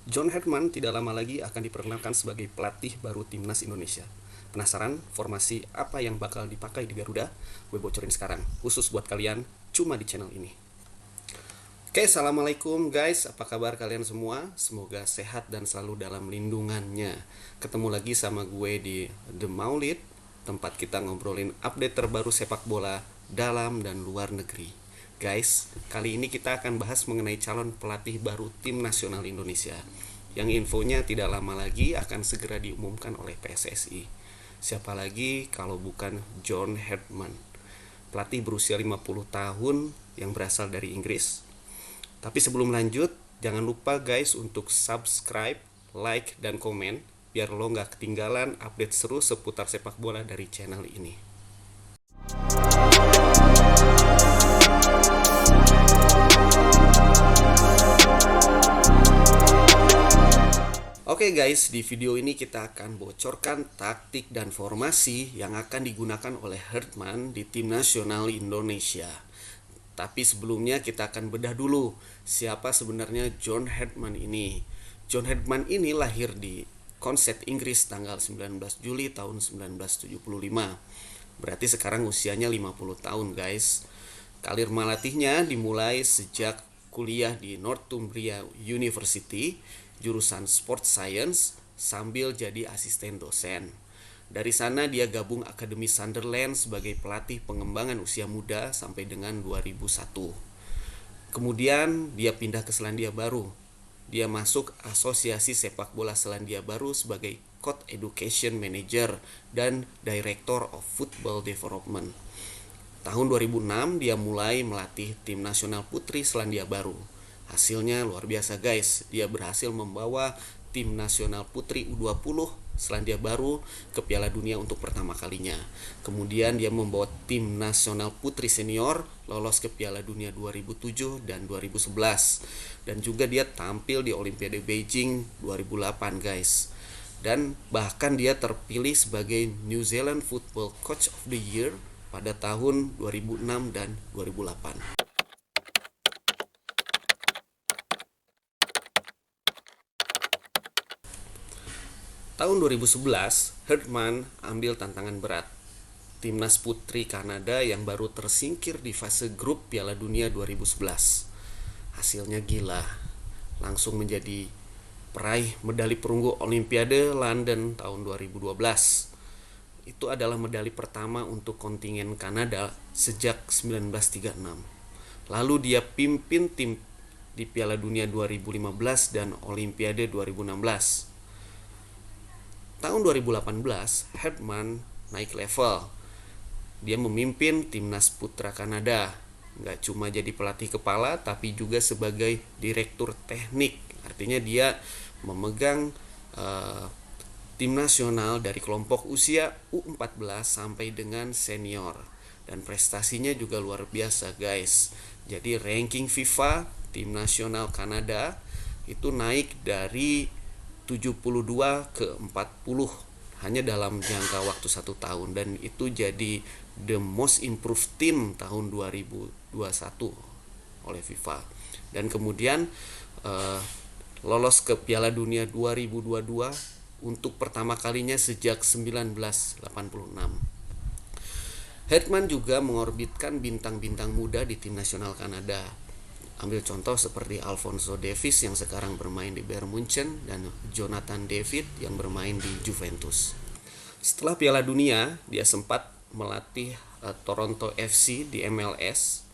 John Herdman tidak lama lagi akan diperkenalkan sebagai pelatih baru timnas Indonesia. Penasaran formasi apa yang bakal dipakai di Garuda? Gue bocorin sekarang, khusus buat kalian, cuma di channel ini. Oke, assalamualaikum guys, apa kabar kalian semua? Semoga sehat dan selalu dalam lindungannya. Ketemu lagi sama gue di The Maulid, tempat kita ngobrolin update terbaru sepak bola dalam dan luar negeri. Guys, kali ini kita akan bahas mengenai calon pelatih baru tim nasional Indonesia, yang infonya tidak lama lagi akan segera diumumkan oleh PSSI. Siapa lagi kalau bukan John Herdman, pelatih berusia 50 tahun yang berasal dari Inggris. Tapi sebelum lanjut, jangan lupa guys untuk subscribe, like, dan komen biar lo nggak ketinggalan update seru seputar sepak bola dari channel ini. Oke guys, di video ini kita akan bocorkan taktik dan formasi yang akan digunakan oleh Herdman di tim nasional Indonesia. Tapi sebelumnya kita akan bedah dulu siapa sebenarnya John Herdman ini. John Herdman ini lahir di Consett, Inggris tanggal 19 Juli tahun 1975. Berarti sekarang usianya 50 tahun guys. Karir melatihnya dimulai sejak kuliah di Northumbria University, jurusan Sport Science, sambil jadi asisten dosen. Dari sana dia gabung Akademi Sunderland sebagai pelatih pengembangan usia muda sampai dengan 2001. Kemudian dia pindah ke Selandia Baru. Dia masuk Asosiasi Sepak Bola Selandia Baru sebagai Coach Education Manager dan Director of Football Development. Tahun 2006 dia mulai melatih tim nasional putri Selandia Baru. Hasilnya luar biasa guys. Dia berhasil membawa tim nasional putri U20 Selandia Baru ke Piala Dunia untuk pertama kalinya. Kemudian dia membawa tim nasional putri senior lolos ke Piala Dunia 2007 dan 2011. Dan juga dia tampil di Olimpiade Beijing 2008 guys. Dan bahkan dia terpilih sebagai New Zealand Football Coach of the Year pada tahun 2006 dan 2008. Tahun 2011, Herdman ambil tantangan berat. Timnas putri Kanada yang baru tersingkir di fase grup Piala Dunia 2011. Hasilnya gila. Langsung menjadi peraih medali perunggu Olimpiade London tahun 2012. Itu adalah medali pertama untuk kontingen Kanada sejak 1936. Lalu dia pimpin tim di Piala Dunia 2015 dan Olimpiade 2016. Tahun 2018, Herdman naik level. Dia memimpin timnas putra Kanada. Nggak cuma jadi pelatih kepala, tapi juga sebagai direktur teknik. Artinya dia memegang tim nasional dari kelompok usia U14 sampai dengan senior. Dan prestasinya juga luar biasa guys. Jadi ranking FIFA tim nasional Kanada itu naik dari 72 ke 40 hanya dalam jangka waktu 1 tahun, dan itu jadi the most improved team tahun 2021 oleh FIFA. Dan kemudian lolos ke Piala Dunia 2022 untuk pertama kalinya sejak 1986. Herdman juga mengorbitkan bintang-bintang muda di tim nasional Kanada. Ambil contoh seperti Alphonso Davies yang sekarang bermain di Bayern Munchen dan Jonathan David yang bermain di Juventus. Setelah Piala Dunia, dia sempat melatih Toronto FC di MLS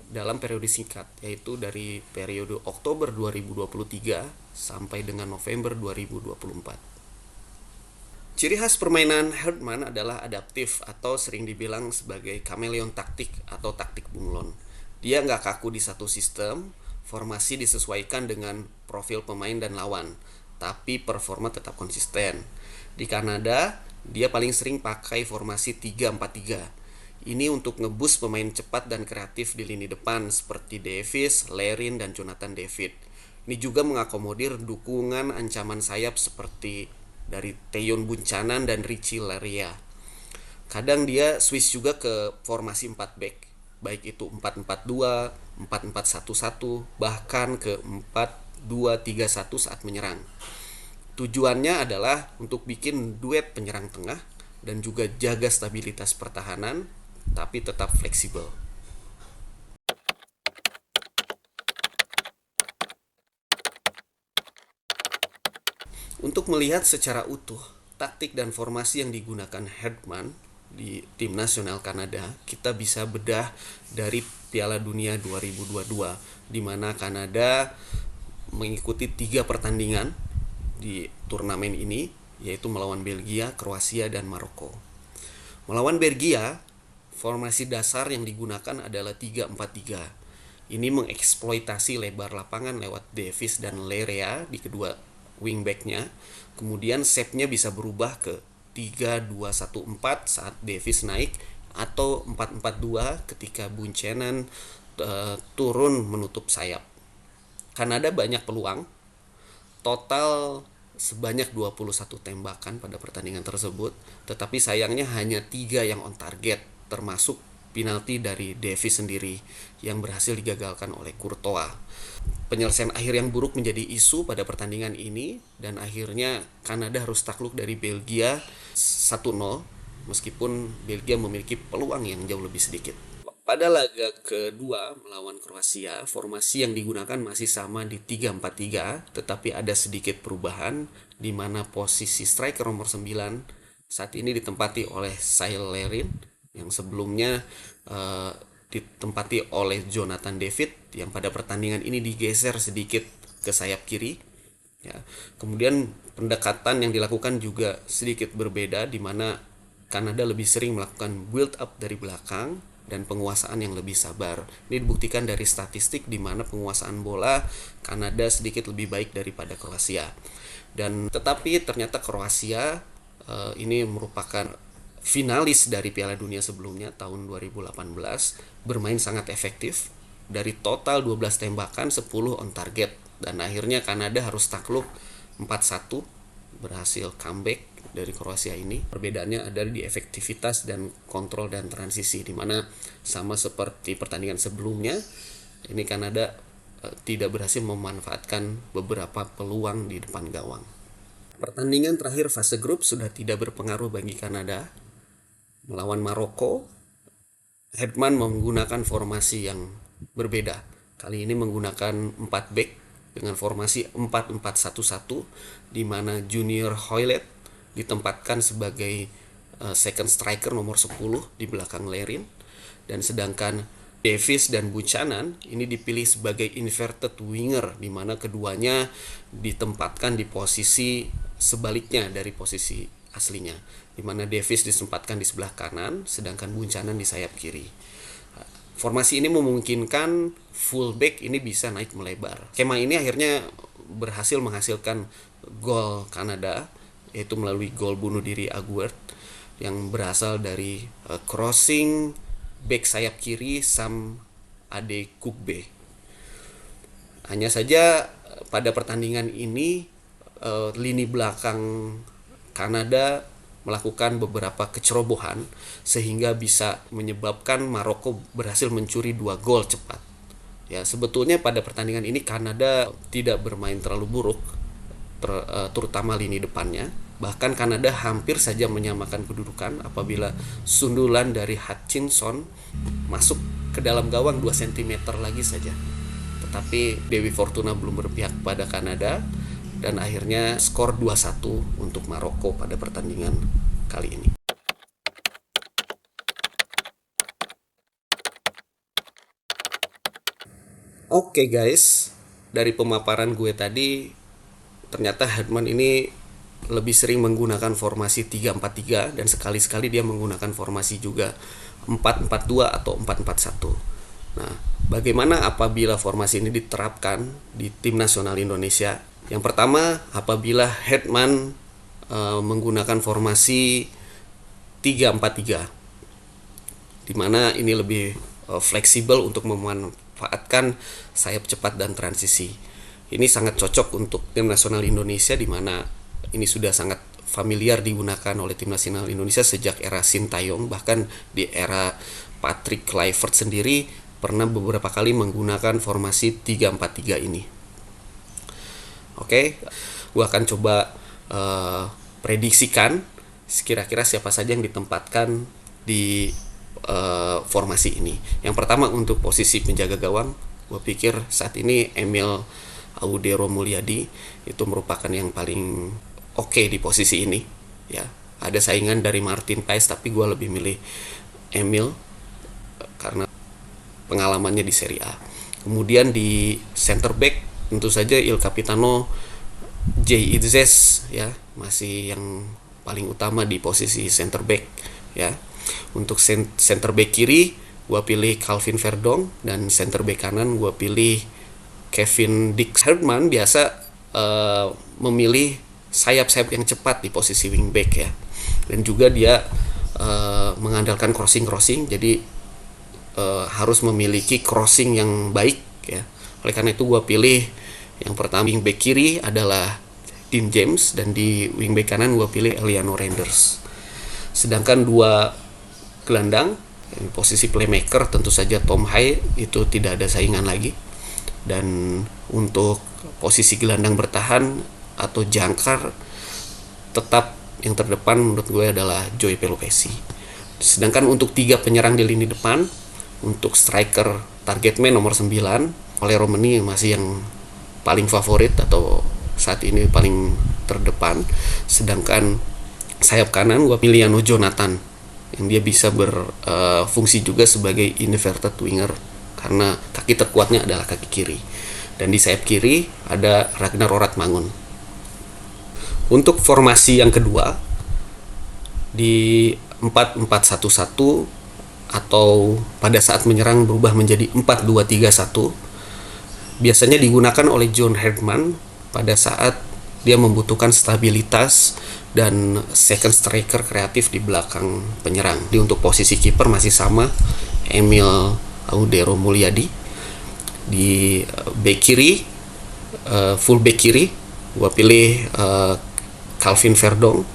dalam periode singkat, yaitu dari periode Oktober 2023 sampai dengan November 2024. Ciri khas permainan Herdman adalah adaptif atau sering dibilang sebagai kameleon taktik atau taktik bunglon. Dia nggak kaku di satu sistem, formasi disesuaikan dengan profil pemain dan lawan, tapi performa tetap konsisten. Di Kanada, dia paling sering pakai formasi 3-4-3. Ini untuk ngeboost pemain cepat dan kreatif di lini depan seperti Davies, Larin, dan Jonathan David. Ini juga mengakomodir dukungan ancaman sayap seperti dari Teyon Buncanan dan Richie Laryea. Kadang dia switch juga ke formasi 4 back, baik itu 4-4-2, 4-4-1-1, bahkan ke 4 2-3-1 saat menyerang. Tujuannya adalah untuk bikin duet penyerang tengah dan juga jaga stabilitas pertahanan tapi tetap fleksibel. Untuk melihat secara utuh taktik dan formasi yang digunakan Herdman di tim nasional Kanada, kita bisa bedah dari Piala Dunia 2022 di mana Kanada mengikuti 3 pertandingan di turnamen ini, yaitu melawan Belgia, Kroasia, dan Maroko. Melawan Belgia, formasi dasar yang digunakan adalah 3-4-3. Ini mengeksploitasi lebar lapangan lewat Davis dan Lerea di kedua wingbacknya. Kemudian shape-nya bisa berubah ke 3-2-1-4 saat Davis naik, atau 4-4-2 ketika Buchanan turun menutup sayap. Kanada banyak peluang, total sebanyak 21 tembakan pada pertandingan tersebut, tetapi sayangnya hanya 3 yang on target, termasuk penalti dari Davis sendiri yang berhasil digagalkan oleh Courtois. Penyelesaian akhir yang buruk menjadi isu pada pertandingan ini, dan akhirnya Kanada harus takluk dari Belgia 1-0, meskipun Belgia memiliki peluang yang jauh lebih sedikit. Pada laga kedua melawan Kroasia, formasi yang digunakan masih sama di 3-4-3, tetapi ada sedikit perubahan di mana posisi striker nomor 9 saat ini ditempati oleh Sail Lerin yang sebelumnya ditempati oleh Jonathan David yang pada pertandingan ini digeser sedikit ke sayap kiri. Ya. Kemudian pendekatan yang dilakukan juga sedikit berbeda di mana Kanada lebih sering melakukan build up dari belakang dan penguasaan yang lebih sabar. Ini dibuktikan dari statistik di mana penguasaan bola Kanada sedikit lebih baik daripada Kroasia. Dan tetapi ternyata Kroasia ini merupakan finalis dari Piala Dunia sebelumnya tahun 2018, bermain sangat efektif. Dari total 12 tembakan, 10 on target, dan akhirnya Kanada harus takluk 4-1, berhasil comeback dari Kroasia ini. Perbedaannya adalah di efektivitas dan kontrol dan transisi, di mana sama seperti pertandingan sebelumnya, ini Kanada tidak berhasil memanfaatkan beberapa peluang di depan gawang. Pertandingan terakhir fase grup sudah tidak berpengaruh bagi Kanada. Melawan Maroko, Herdman menggunakan formasi yang berbeda. Kali ini menggunakan 4 back dengan formasi 4-4-1-1, di mana Junior Hoilett ditempatkan sebagai second striker nomor 10 di belakang Lerin, dan sedangkan Davis dan Buchanan ini dipilih sebagai inverted winger, di mana keduanya ditempatkan di posisi sebaliknya dari posisi aslinya, di mana Davis ditempatkan di sebelah kanan sedangkan Buchanan di sayap kiri. Formasi ini memungkinkan fullback ini bisa naik melebar. Skema ini akhirnya berhasil menghasilkan gol Kanada, yaitu melalui gol bunuh diri Aguerd yang berasal dari crossing back sayap kiri Sam Adekugbe. Hanya saja pada pertandingan ini lini belakang Kanada melakukan beberapa kecerobohan sehingga bisa menyebabkan Maroko berhasil mencuri 2 gol cepat. Ya, sebetulnya pada pertandingan ini Kanada tidak bermain terlalu buruk, terutama lini depannya. Bahkan Kanada hampir saja menyamakan kedudukan apabila sundulan dari Hutchinson masuk ke dalam gawang 2 cm lagi saja. Tetapi Dewi Fortuna belum berpihak pada Kanada, dan akhirnya skor 2-1 untuk Maroko pada pertandingan kali ini. Oke guys, dari pemaparan gue tadi, ternyata Herdman ini lebih sering menggunakan formasi 3-4-3, dan sekali-sekali dia menggunakan formasi juga 4-4-2 atau 4-4-1. Nah, bagaimana apabila formasi ini diterapkan di tim nasional Indonesia? Yang pertama, apabila Herdman menggunakan formasi 3-4-3, di mana ini lebih fleksibel untuk memanfaatkan sayap cepat dan transisi. Ini sangat cocok untuk tim nasional Indonesia, di mana ini sudah sangat familiar digunakan oleh tim nasional Indonesia sejak era Sintayong. Bahkan di era Patrick Kluivert sendiri pernah beberapa kali menggunakan formasi 3-4-3 ini. Oke, gue akan coba prediksikan kira-kira siapa saja yang ditempatkan di formasi ini. Yang pertama untuk posisi penjaga gawang, gue pikir saat ini Emil Audero Mulyadi itu merupakan yang paling oke di posisi ini. Ya, ada saingan dari Martin Paes, tapi gue lebih milih Emil karena pengalamannya di Serie A. Kemudian di center back tentu saja Il Capitano Jay Itzes, ya, masih yang paling utama di posisi center back, ya. Untuk center back kiri gua pilih Calvin Verdong, dan center back kanan gua pilih Kevin Dix. Herdman biasa memilih sayap-sayap yang cepat di posisi wingback, ya, dan juga dia mengandalkan crossing, jadi harus memiliki crossing yang baik, ya. Oleh karena itu gua pilih yang pertama wingback kiri adalah Dean James, dan di wingback kanan gua pilih Eliano Reinders. Sedangkan dua gelandang posisi playmaker tentu saja Tom Haye, itu tidak ada saingan lagi. Dan untuk posisi gelandang bertahan atau jangkar, tetap yang terdepan menurut gue adalah Joey Pelupesi. Sedangkan untuk tiga penyerang di lini depan, untuk striker target man nomor 9 oleh Romani masih yang paling favorit atau saat ini paling terdepan. Sedangkan sayap kanan gue pilih Emiliano Jonathan, yang dia bisa berfungsi juga sebagai inverted winger karena kaki terkuatnya adalah kaki kiri. Dan di sayap kiri ada Ragnar Oratmangun. Untuk formasi yang kedua di 4-4-1-1 atau pada saat menyerang berubah menjadi 4-2-3-1, biasanya digunakan oleh John Herdman pada saat dia membutuhkan stabilitas dan second striker kreatif di belakang penyerang. Di untuk posisi kiper masih sama, Emil Audero Mulyadi. Di back kiri, full back kiri, gua pilih Calvin Verdong.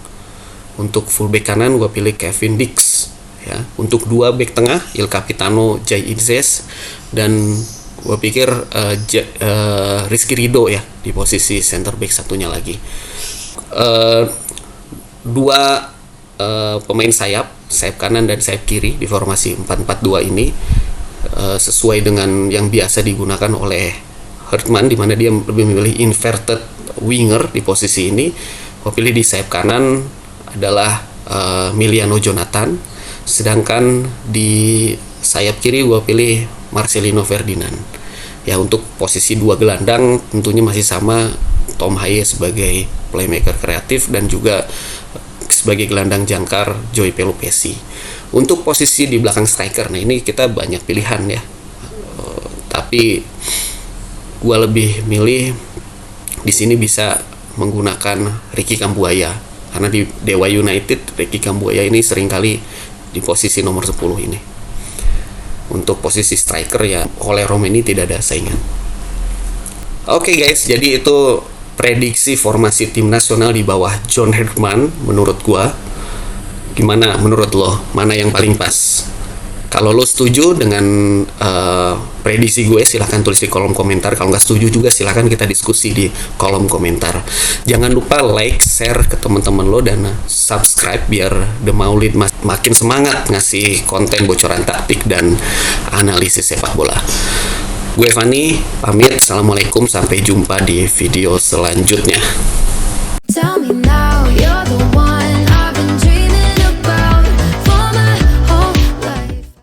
Untuk full back kanan gua pilih Kevin Dix. Ya, untuk dua back tengah, Il Capitano Jay Itzes, dan gua pikir Rizky Ridho, ya, di posisi center back satunya lagi. Dua pemain sayap kanan dan sayap kiri di formasi 4-4-2 ini sesuai dengan yang biasa digunakan oleh Herdman, di mana dia lebih memilih inverted winger di posisi ini. Gua pilih di sayap kanan adalah Emiliano Jonathan, sedangkan di sayap kiri gua pilih Marcelino Ferdinand. Ya, untuk posisi dua gelandang tentunya masih sama, Tom Haye sebagai playmaker kreatif dan juga sebagai gelandang jangkar Joey Pelupesi. Untuk posisi di belakang striker, nah ini kita banyak pilihan, ya. Tapi gue lebih milih di sini bisa menggunakan Ricky Kambuaya, karena di Dewa United Ricky Kambuaya ini seringkali di posisi nomor 10 ini. Untuk posisi striker, ya, oleh Romani tidak ada saingan. Oke, guys, jadi itu prediksi formasi tim nasional di bawah John Herdman menurut gua. Gimana menurut lo? Mana yang paling pas? Kalau lo setuju dengan prediksi gue, silahkan tulis di kolom komentar. Kalau nggak setuju juga silahkan kita diskusi di kolom komentar. Jangan lupa like, share ke teman-teman lo, dan subscribe biar The Maulid makin semangat ngasih konten bocoran taktik dan analisis sepak bola. Gue Fani, pamit. Assalamualaikum, sampai jumpa di video selanjutnya.